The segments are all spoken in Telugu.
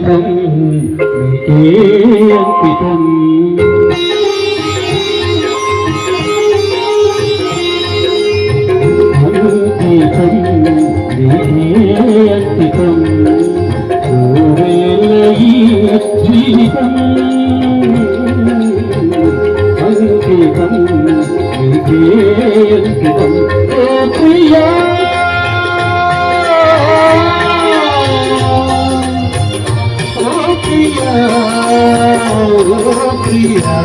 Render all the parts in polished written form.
జీవితం నీకే అంకితం అంకితం నీకే అంకితం జీవితం అంకితం నీకే అంకితం ఓ ప్రియా ప్రియా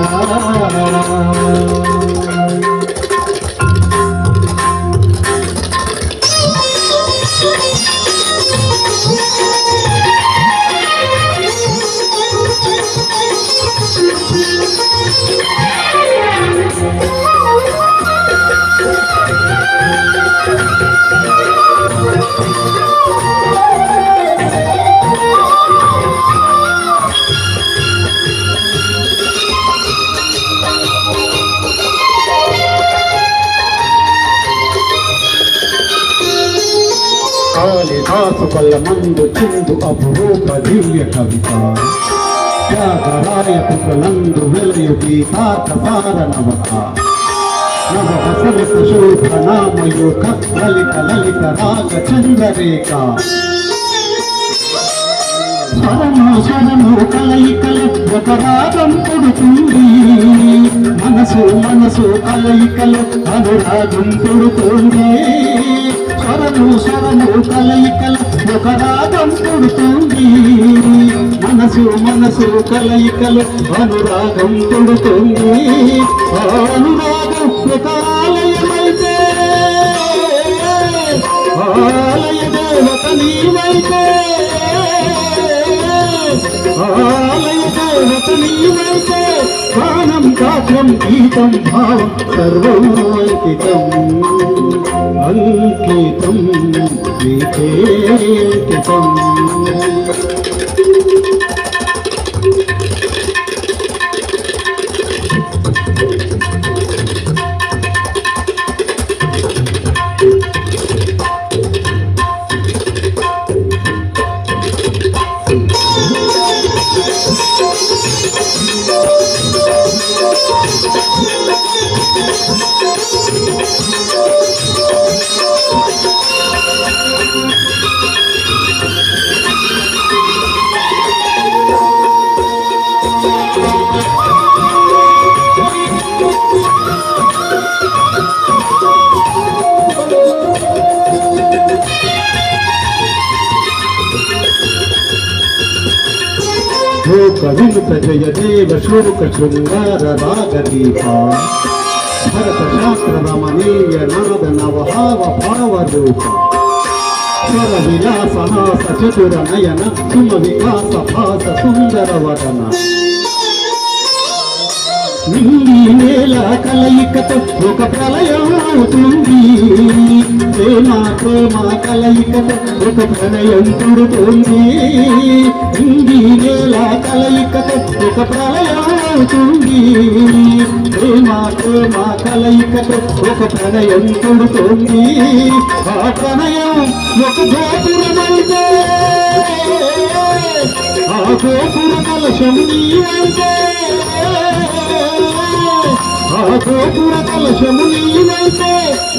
కాళిదాసు కళ్ళమందు చిందు అపురూప దివ్య కవిత త్యాగరాయ పుకలందు వెలయు గీతార్థ పారనవత నవ వసలిత శోభ నామయుక లలిత లలిత రాగ చంద్రరేఖ స్వరము స్వరము కలయికలు ఒక రాగం పుడుతుంది మనసు మనసు కలయికలు అనురాగం పుడుతుంది స్వరము స్వరము కలయికలు ఒక రాగం పుడుతుంది మనసు మనసు కలయికలు అనురాగం పుడుతుంది అనురాగం ఒక ఆలయమైతే ఆలయ దేవత నీవైతే ఆలయ దేవత నీవైతే గానం గాత్రం గీతం భావం సర్వం అంకితం అంకితం నీకే అంకితం కవిత జయ దేవ శోక శృంగార రాగదీప భరత శాస్త్ర రమణీయ నాద నవహావ భావ రూప స్వర విలాస హాస చతుర నయన సుమ వికాస భాస సుందర వదన నింగి నేల కలయికతో ఒక ప్రళయం అవుతుంది ప్రేమ ప్రేమ కలయికతో ఒక ప్రణయం పుడుతుంది నింగి నేల కలయికతో ఒక ప్రళయం అవుతుంది ప్రేమ ప్రేమ కలయికతో ఒక ప్రణయం పుడుతుంది ఆ ప్రణయం ఒక గోపురమైతే ఆ గోపుర కలశం నీవైతే ఆ గోపుర కలశము నీవైతే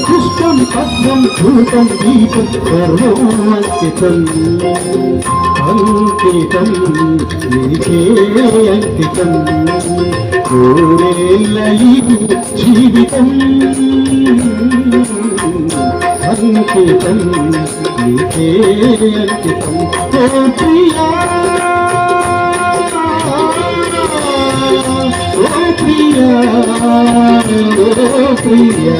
పుష్పం పద్మం ధూపం దీపం సర్వం అంకితం అంకితం నీకే అంకితం కోరేళ్ళ జీవితం అంకితం నీకే అంకితం ఓ ప్రియా ప్రియా ప్రియా